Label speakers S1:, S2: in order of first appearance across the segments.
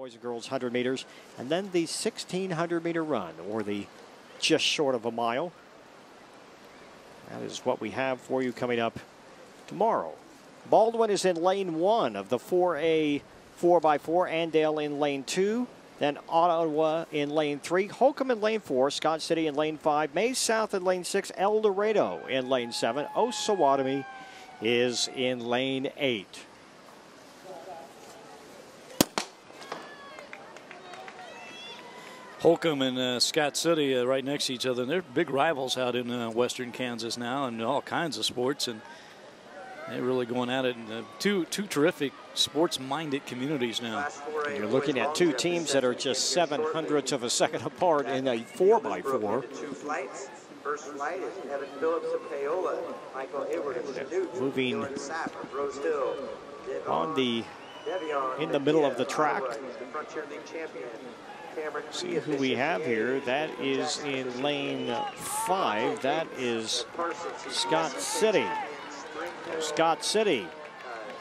S1: boys and girls 100 meters, and then the 1,600-meter run, or the just short of a mile. That is what we have for you coming up tomorrow. Baldwin is in lane 1 of the 4A 4x4, Andale in lane 2. Then Ottawa in lane 3, Holcomb in lane 4, Scott City in lane 5, Mays South in lane 6, El Dorado in lane 7, Osawatomie is in lane 8.
S2: Holcomb and Scott City right next to each other. And they're big rivals out in western Kansas now in all kinds of sports. And they're really going at it in two terrific sports-minded communities now.
S1: And you're looking at two teams that are just 0.07 of a second apart in a 4x4.
S3: First flight is Evan Phillips of Paola, Michael Hayward of Newton,
S1: moving
S3: Sapp of Rose Hill,
S1: on the in the middle of the track. See who we have here. That is in lane 5. That is Scott City. Scott City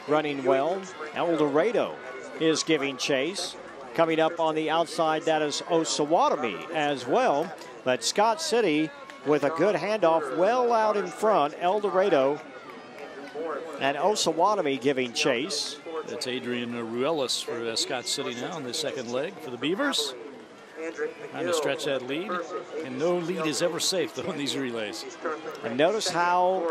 S1: running well. El Dorado is giving chase. Coming up on the outside, that is Osawatomie as well. But Scott City with a good handoff well out in front. El Dorado and Osawatomie giving chase.
S2: That's Adrian Ruelas for Scott City now in the second leg for the Beavers. Trying to stretch that lead, and no lead is ever safe though in these relays.
S1: And notice how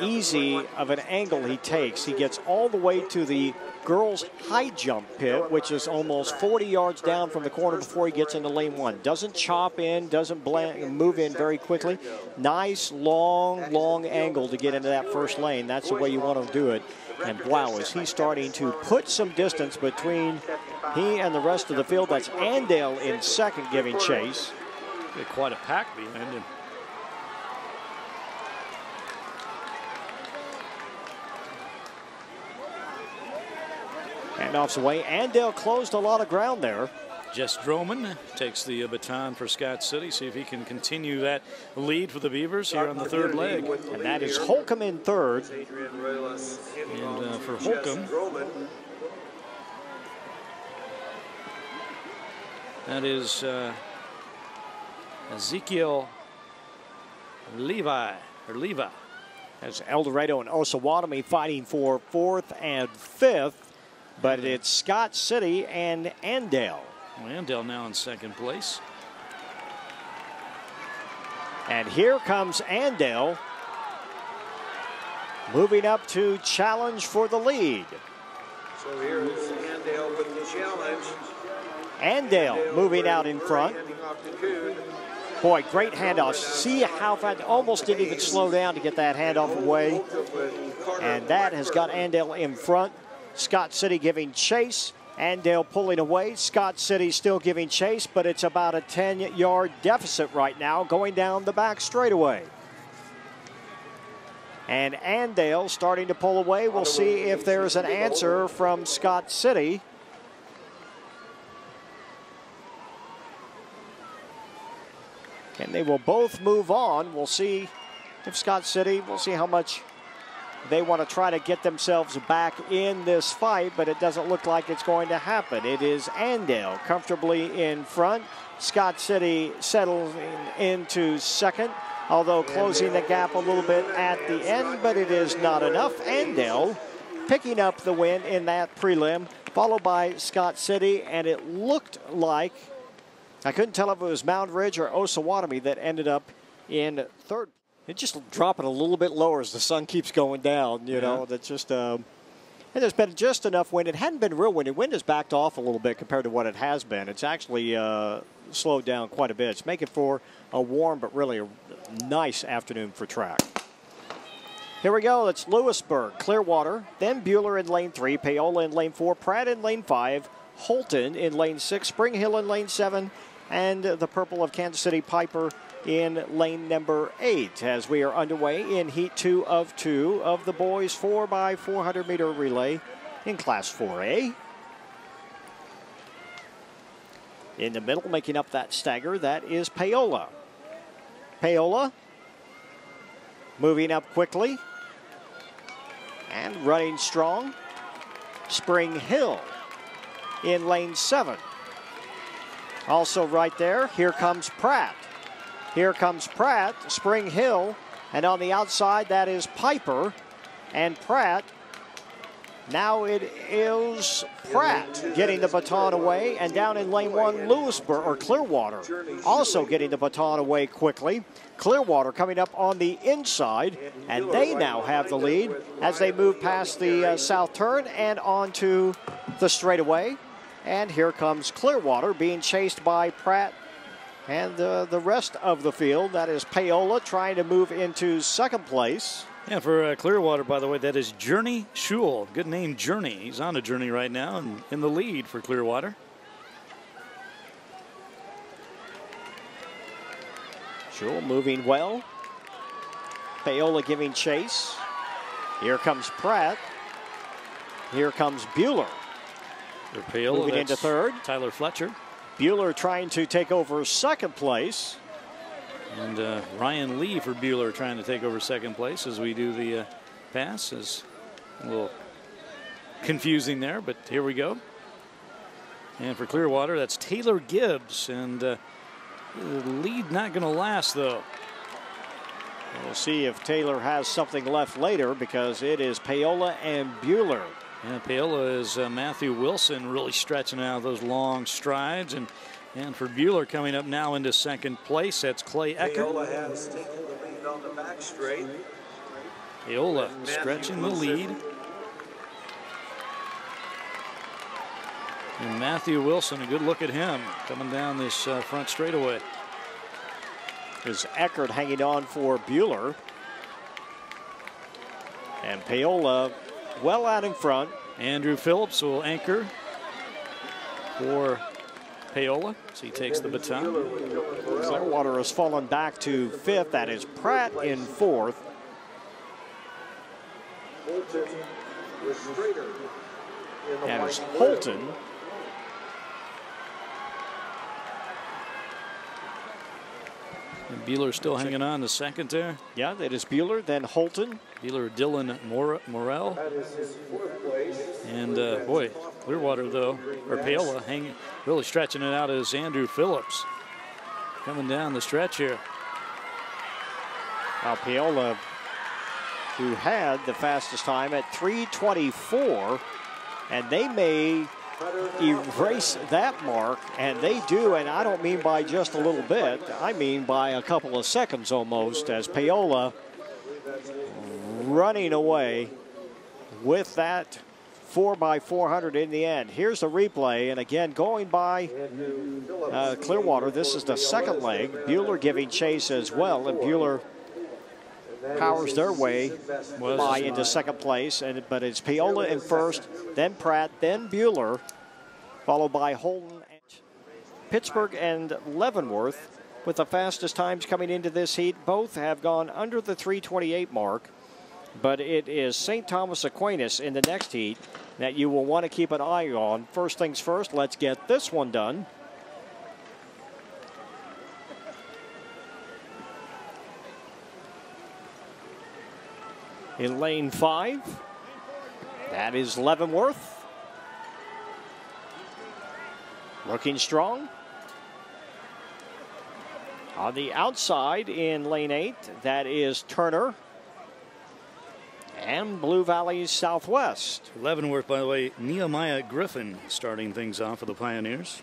S1: easy of an angle he takes. He gets all the way to the girls' high jump pit, which is almost 40 yards down from the corner before he gets into lane 1. Doesn't chop in, doesn't move in very quickly. Nice, long angle to get into that first lane. That's the way you want to do it. And wow, is he starting to put some distance between he and the rest of the field. That's Andale in second giving chase.
S2: Got quite a pack behind him.
S1: Handoff's away. Andale closed a lot of ground there.
S2: Jess Droman takes the baton for Scott City. See if he can continue that lead for the Beavers here on the third leg.
S1: And that is Holcomb in third.
S2: And for Holcomb, that is Ezekiel Levi.
S1: As El Dorado and Osawatomie fighting for 4th and 5th. But it's Scott City and Andale.
S2: Andale now in second place.
S1: And here comes Andale, moving up to challenge for the lead.
S3: So here is Andale with the challenge.
S1: Andale moving out in front. Boy, great handoff. See how fast, almost didn't even slow down to get that handoff away. And that has got Andale in front. Scott City giving chase. Andale pulling away. Scott City still giving chase, but it's about a 10-yard deficit right now going down the back straightaway. And Andale starting to pull away. We'll see if there's an answer from Scott City. And they will both move on. We'll see if Scott City, we'll see how much they want to try to get themselves back in this fight, but it doesn't look like it's going to happen. It is Andale comfortably in front. Scott City settles into second, although closing the gap a little bit at the end, but it is not enough. Andale picking up the win in that prelim, followed by Scott City, and it looked like, I couldn't tell if it was Mound Ridge or Osawatomie that ended up in third. It just dropping a little bit lower as the sun keeps going down, you know. That's just, and there's been just enough wind. It hadn't been real windy. Wind has backed off a little bit compared to what it has been. It's actually slowed down quite a bit. It's making for a warm but really a nice afternoon for track. Here we go. It's Lewisburg, Clearwater, then Bueller in lane 3, Paola in lane 4, Pratt in lane 5, Holton in lane 6, Spring Hill in lane 7, and the purple of Kansas City, Piper in lane number 8 as we are underway in heat 2 of the boys 4x400 meter relay in class 4A. In the middle, making up that stagger, that is Paola. Paola moving up quickly and running strong. Spring Hill in lane 7. Also right there, here comes Pratt. Here comes Pratt, Spring Hill, and on the outside that is Piper and Pratt. Now it is Pratt getting the baton away, and down in lane 1, Lewisburg or Clearwater also getting the baton away quickly. Clearwater coming up on the inside, and they now have the lead as they move past the south turn and onto the straightaway. And here comes Clearwater being chased by Pratt and the rest of the field. That is Paola trying to move into second place.
S2: Yeah, for Clearwater, by the way, that is Journey Schul. Good name, Journey. He's on a journey right now and in the lead for Clearwater.
S1: Schul moving well. Paola giving chase. Here comes Pratt. Here comes Bueller.
S2: For Paola,
S1: moving into third.
S2: Tyler Fletcher.
S1: Bueller trying to take over second place.
S2: And Ryan Lee for Bueller trying to take over second place as we do the pass. Is a little confusing there, but here we go. And for Clearwater, that's Taylor Gibbs. And the lead not going to last, though.
S1: We'll see if Taylor has something left later, because it is Paola and Bueller.
S2: And Paola is Matthew Wilson really stretching out those long strides. And for Bueller coming up now into second place, that's Clay Eckert.
S3: Paola has taken the lead on the back straight.
S2: Paola stretching the lead. And Matthew Wilson, a good look at him coming down this front straightaway.
S1: Is Eckert hanging on for Bueller. And Paola well out in front.
S2: Andrew Phillips will anchor for Paola, so he takes the baton.
S1: Clearwater has fallen back to fifth. That is Pratt in fourth. That is Holton.
S2: And Bueller still hanging on to second there.
S1: Yeah, that is Bueller, then Holton.
S2: Bueller, Dylan Morrell. And boy, Clearwater though, or Paola, really stretching it out as Andrew Phillips coming down the stretch here.
S1: Now Paola, who had the fastest time at 3:24, and they may erase that mark, and they do, and I don't mean by just a little bit, I mean by a couple of seconds almost, as Paola running away with that 4x400 in the end. Here's the replay, and again going by Clearwater. This is the second leg. Bueller giving chase as well, and Bueller powers their way by into second place, but it's Paola in first, then Pratt, then Bueller, followed by Holton, Pittsburgh, and Leavenworth with the fastest times coming into this heat. Both have gone under the 3:28 mark, but it is St. Thomas Aquinas in the next heat that you will want to keep an eye on. First things first, let's get this one done. In lane 5, that is Leavenworth. Looking strong. On the outside in lane 8, that is Turner and Blue Valley Southwest.
S2: Leavenworth, by the way, Nehemiah Griffin starting things off for the Pioneers.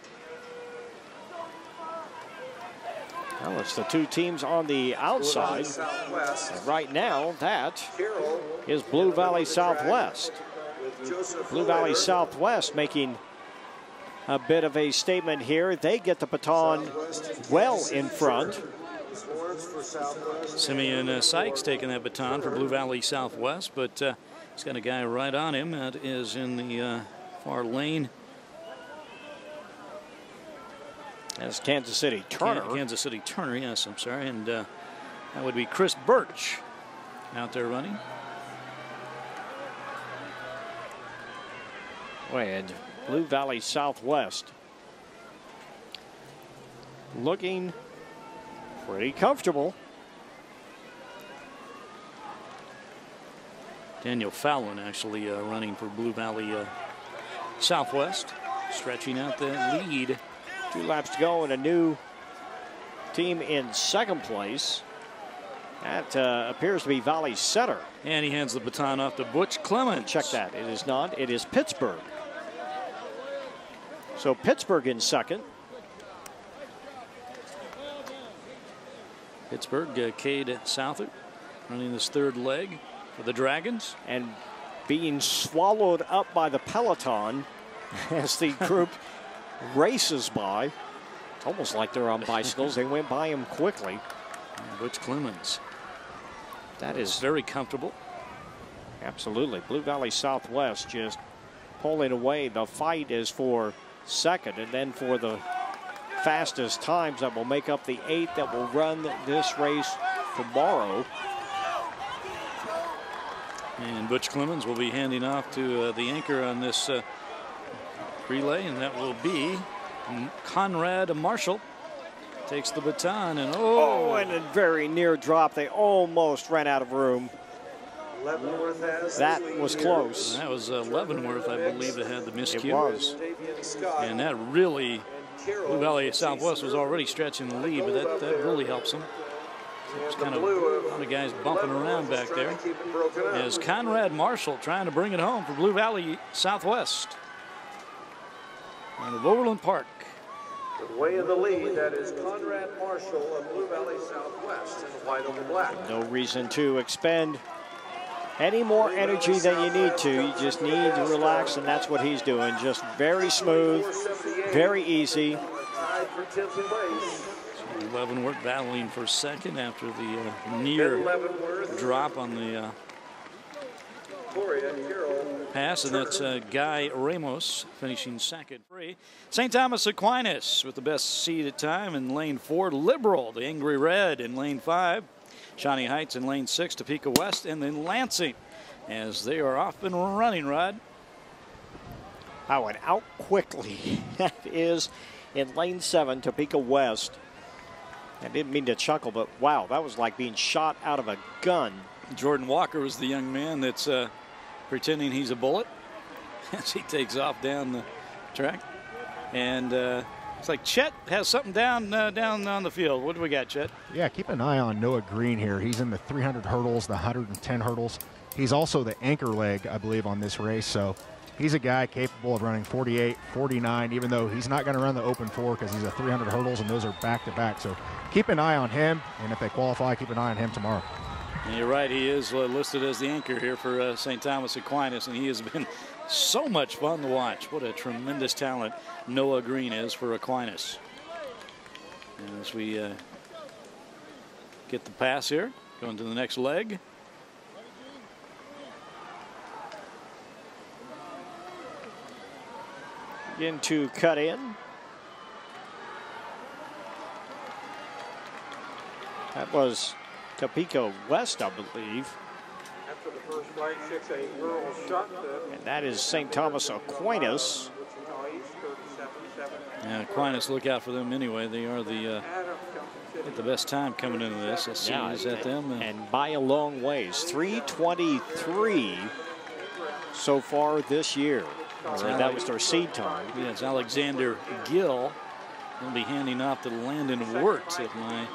S1: Well, it's the two teams on the outside. And right now, that is Blue Valley Southwest. Blue Valley Southwest making a bit of a statement here. They get the baton well in front.
S2: Simeon Sykes taking that baton for Blue Valley Southwest, but he's got a guy right on him. That is in the far lane.
S1: That's Kansas City Turner.
S2: Kansas City Turner, yes, I'm sorry. And that would be Chris Birch out there running.
S1: And Blue Valley Southwest looking pretty comfortable.
S2: Daniel Fallon actually running for Blue Valley Southwest. stretching out the lead.
S1: 2 laps to go and a new team in second place. That appears to be Valley Center.
S2: And he hands the baton off to Butch Clemens.
S1: Check that. It is not. It is Pittsburgh. So Pittsburgh in second.
S2: Pittsburgh, Cade Southard running this third leg for the Dragons.
S1: And being swallowed up by the peloton as the group races by. It's almost like they're on bicycles. They went by him quickly.
S2: And Butch Clemens.
S1: That is
S2: very comfortable.
S1: Absolutely. Blue Valley Southwest just pulling away. The fight is for second, and then for the fastest times that will make up the 8 that will run this race tomorrow.
S2: And Butch Clemens will be handing off to the anchor on this relay, and that will be Conrad Marshall. Takes the baton, and
S1: and a very near drop. They almost ran out of room. That was close.
S2: That was Leavenworth, I believe, that had the miscue.
S1: It was.
S2: And that really, Blue Valley Southwest was already stretching the lead, but that really helps them. There's kind of a lot of guys bumping around back there. As Conrad Marshall trying to bring it home for Blue Valley Southwest. Out of Overland Park.
S3: The way in the lead, that is Conrad Marshall of Blue Valley Southwest in white over black.
S1: No reason to expend any more energy than you need to. You just need to relax, and that's what he's doing. Just very smooth, very easy.
S2: Leavenworth battling for second after the near drop on the pass, and that's Guy Ramos finishing second. St. Thomas Aquinas with the best seated time in lane 4. Liberal, the Angry Red, in lane 5. Shawnee Heights in lane 6, Topeka West, and then Lansing as they are off and running, Rod.
S1: Oh, and out quickly. That is in lane 7, Topeka West. I didn't mean to chuckle, but wow, that was like being shot out of a gun.
S2: Jordan Walker was the young man that's pretending he's a bullet as he takes off down the track. And it's like Chet has something down on the field. What do we got, Chet?
S4: Yeah, keep an eye on Noah Green here. He's in the 300 hurdles, the 110 hurdles. He's also the anchor leg, I believe, on this race. So he's a guy capable of running 48, 49, even though he's not going to run the open 4 because he's a 300 hurdles, and those are back-to-back. So keep an eye on him, and if they qualify, keep an eye on him tomorrow.
S2: And you're right, he is listed as the anchor here for St. Thomas Aquinas, and he has been so much fun to watch. What a tremendous talent Noah Green is for Aquinas. And as we get the pass here, going to the next leg.
S1: Begin to cut in. That was Topeka West, I believe.
S3: After the first flight, 6-8 girls shot
S1: and that is St. Thomas Aquinas.
S2: Yeah, Aquinas, look out for them anyway. They are the best time coming into this. Let's see who's at them.
S1: And by a long ways. 3:23 so far this year. That was their seed time.
S2: Yeah, it's Alexander Gill. He'll be handing off to Landon Wirt, if my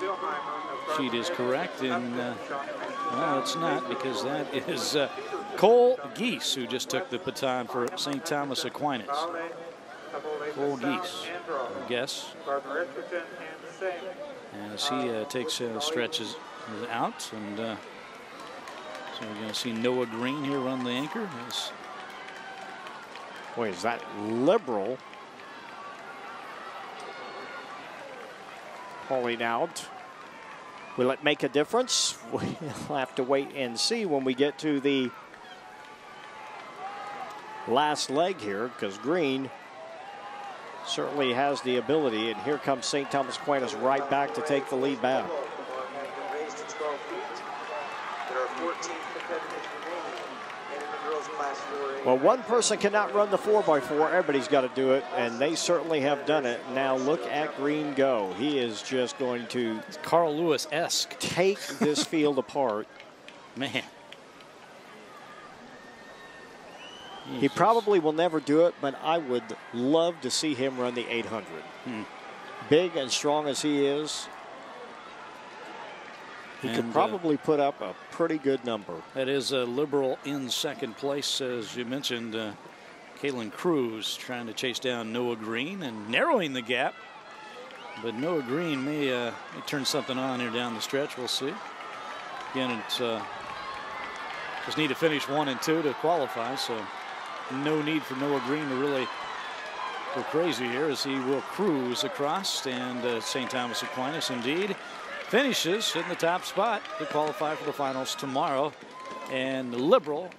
S2: sheet is correct. And no, it's not, because that is Cole Geese, who just took the baton for St. Thomas Aquinas. Cole Geese, I guess. As he takes stretches out. And so we're going to see Noah Green here run the anchor.
S1: Boy, is that Liberal pulling out. Will it make a difference? We'll have to wait and see when we get to the last leg here, because Green certainly has the ability, and here comes St. Thomas Aquinas right back to take the lead back. Well, one person cannot run the 4x4. Everybody's got to do it, and they certainly have done it. Now look at Green go. He is just going to
S2: Carl Lewis-esque
S1: take this field apart.
S2: Man.
S1: He probably will never do it, but I would love to see him run the 800. Big and strong as he is, he could probably put up a pretty good number.
S2: That is a Liberal in second place, as you mentioned. Kalen Cruz trying to chase down Noah Green and narrowing the gap. But Noah Green may turn something on here down the stretch. We'll see. Again, it's just need to finish 1 and 2 to qualify, so no need for Noah Green to really go crazy here as he will cruise across. And St. Thomas Aquinas indeed finishes in the top spot to qualify for the finals tomorrow. And Liberal,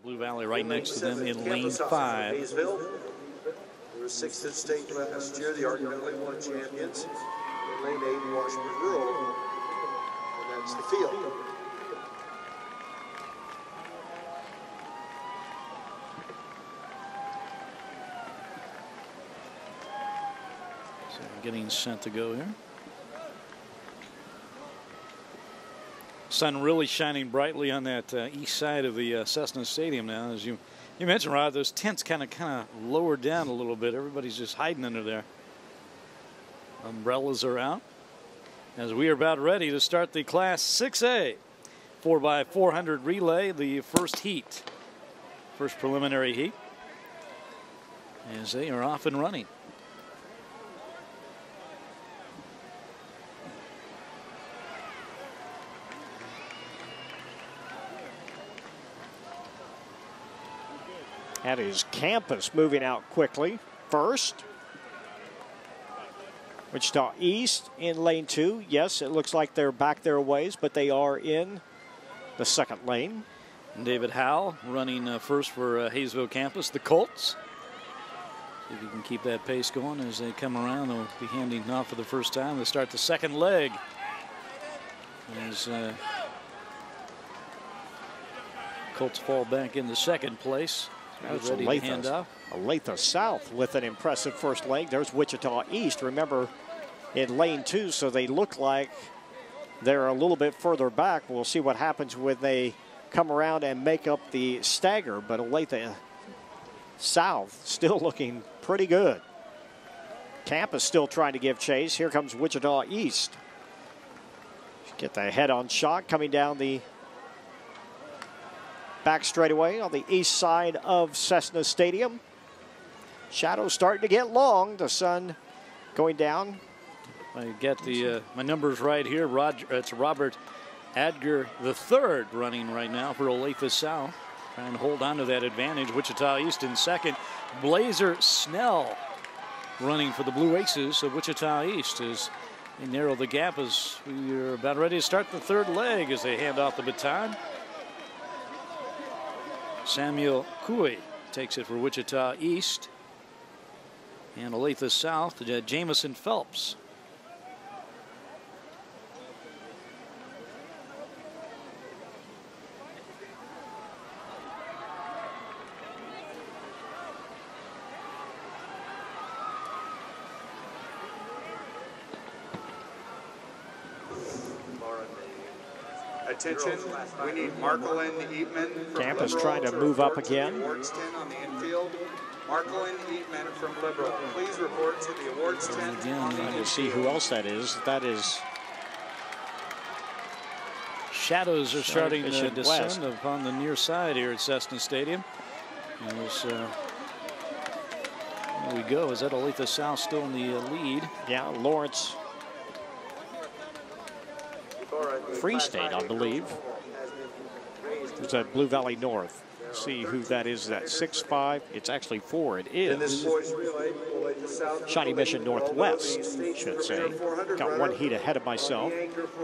S2: Blue Valley right next to them in lane 5.
S3: They were 6th in state last year, the arguably won champions. In lane 8, Washburn Rural, and that's the field.
S2: So getting set to go here. Sun really shining brightly on that east side of the Cessna Stadium now. As you mentioned, Rod, those tents kind of lowered down a little bit. Everybody's just hiding under there. Umbrellas are out as we are about ready to start the Class 6A 4x400 relay, the first heat, first preliminary heat, as they are off and running.
S1: That is Campus moving out quickly first. Wichita East in lane 2. Yes, it looks like they're back their ways, but they are in the second lane.
S2: David Howell running first for Hayesville Campus, the Colts. See if you can keep that pace going as they come around. They'll be handing off for the first time. They start the second leg. As Colts fall back into second place.
S1: That's
S2: ready to hand off.
S1: Olathe South with an impressive first leg. There's Wichita East, remember, in lane 2, so they look like they're a little bit further back. We'll see what happens when they come around and make up the stagger, but Olathe South still looking pretty good. Campus still trying to give chase. Here comes Wichita East. Get the head-on shot coming down the back straightaway on the east side of Cessna Stadium. Shadows starting to get long. The sun going down.
S2: I get the my numbers right here. It's Robert Adger III running right now for Olathe South, trying to hold on to that advantage. Wichita East in second. Blazer Snell running for the Blue Aces of Wichita East as they narrow the gap as we are about ready to start the third leg as they hand off the baton. Samuel Cooey takes it for Wichita East. And Olathe South, Jamison Phelps.
S5: Attention, we need Marcolin Eatman.
S1: Campus trying to move up again.
S5: Awards 10 on the infield. Marcolin Eatman from Liberal. Please report to the awards 10 on the
S1: Trying to
S5: infield.
S1: see who else that is. That is
S2: Shadows are starting to
S1: Mission
S2: descend
S1: West.
S2: upon the near side here at Cessna Stadium. As, there we go. Is that Olathe South still in the lead?
S1: Yeah, Lawrence Free State, I believe. It's at Blue Valley North. See who that is. That 6'5". It's actually 4. It
S3: In this
S1: is
S3: boys relay, Olathe South,
S1: Shawnee Mission Northwest, should say. Got one heat ahead of myself.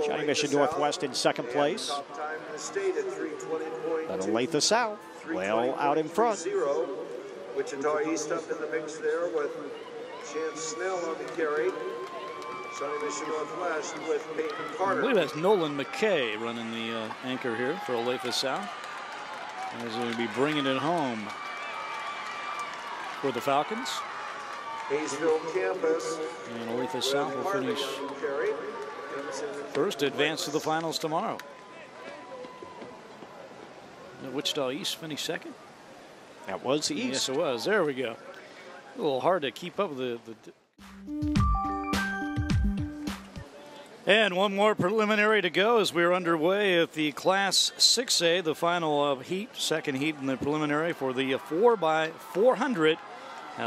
S1: Shawnee Mission Northwest in second place.
S3: top time in the state at 3:20.2.
S1: But Olathe South, well out in front.
S3: 3:20.30. Wichita East up in the mix there with Chance Snell on the carry. Shawnee Mission Northwest with Peyton
S2: I
S3: Carter.
S2: believe that's Nolan McKay running the anchor here for Olathe South. As they'll be bringing it home for the Falcons.
S3: Hayesville Campus.
S2: And Olathe South will finish first to advance to the finals tomorrow. Wichita East finished second.
S1: That was the East.
S2: Yes, it was. There we go. A little hard to keep up with And one more preliminary to go as we're underway at the Class 6A, the final heat, second heat in the preliminary for the 4x400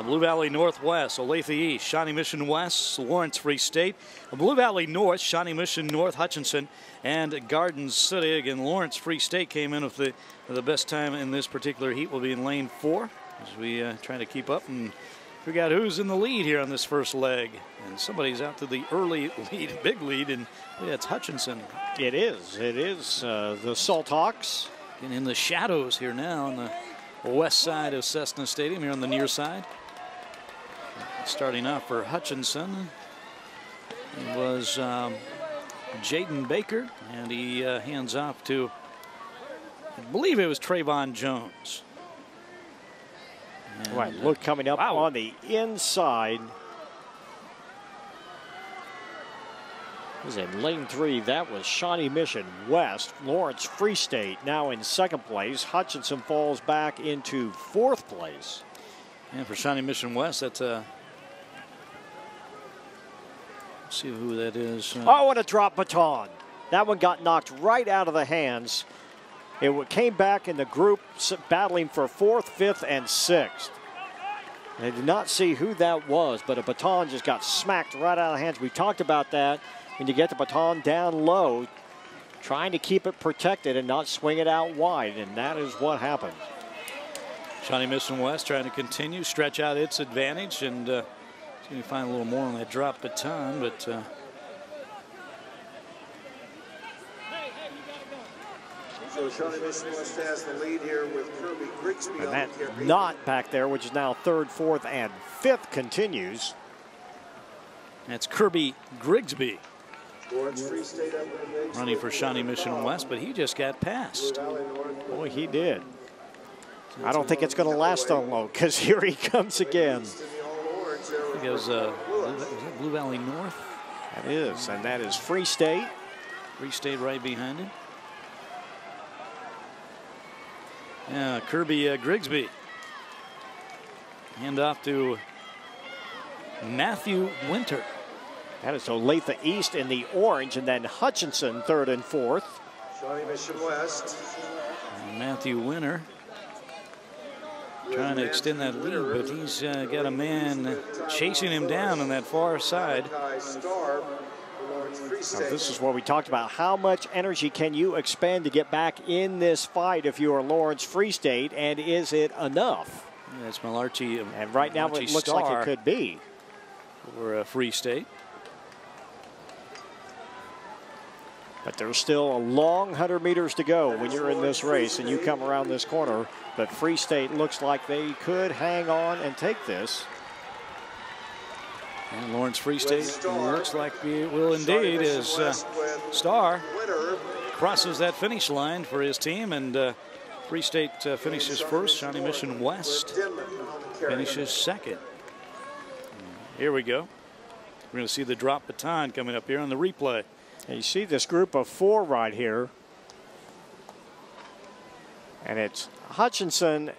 S2: Blue Valley Northwest, Olathe East, Shawnee Mission West, Lawrence Free State, Blue Valley North, Shawnee Mission North, Hutchinson, and Garden City. Again, Lawrence Free State came in with the best time in this particular heat. Will be in lane 4 as we try to keep up and figure out who's in the lead here on this first leg. And somebody's out to the early lead, big lead, and yeah, it's Hutchinson.
S1: It is. It is the Salt Hawks.
S2: And in the shadows here now on the west side of Cessna Stadium, here on the near side. Starting off for Hutchinson, it was Jaden Baker, and he hands off to, I believe it was Trayvon Jones. And,
S1: right, look coming up on the inside. Was in lane 3. That was Shawnee Mission West. Lawrence Free State now in second place. Hutchinson falls back into fourth place.
S2: And for Shawnee Mission West, that's a. Let's see who that is.
S1: Oh, and a drop baton. That one got knocked right out of the hands. It came back in the group battling for 4th, 5th, and 6th. I did not see who that was, but a baton just got smacked right out of the hands. We talked about that. When you get the baton down low, trying to keep it protected and not swing it out wide, and that is what happened.
S2: Shawnee Mission West trying to continue, stretch out its advantage, and see if we find a little more on that drop baton, but
S3: so Shawnee Mission West has the lead here with Kirby Grigsby.
S1: And that knot back there, which is now 3rd, 4th, and 5th, continues.
S2: That's Kirby Grigsby
S3: Free State
S2: running for Shawnee Mission West, but he just got passed.
S1: Boy, he did. I don't think it's going to last on low, because here he comes again.
S2: He goes Blue Valley North.
S1: That is, and that is Free State.
S2: Free State right behind him. Yeah, Kirby Grigsby. Hand off to Matthew Winter.
S1: That is Olathe East in the orange, and then Hutchinson 3rd and 4th.
S3: Shawnee Mission West.
S2: And Matthew Winter trying to extend that lead, but he's got a man chasing him down on that far side.
S1: Now, this is what we talked about. How much energy can you expend to get back in this fight if you are Lawrence Free State, and is it enough?
S2: Yeah, that's Malarkey.
S1: And right now it looks like it could be.
S2: For Free State.
S1: But there's still a long 100 meters to go when you're in this race and you come around this corner. But Free State looks like they could hang on and take this.
S2: And Lawrence Free State looks like it will indeed, as Starr crosses that finish line for his team, and Free State finishes first. Shawnee Mission West finishes second. Here we go. We're going to see the drop baton coming up here on the replay.
S1: And you see this group of 4 right here. And it's Hutchinson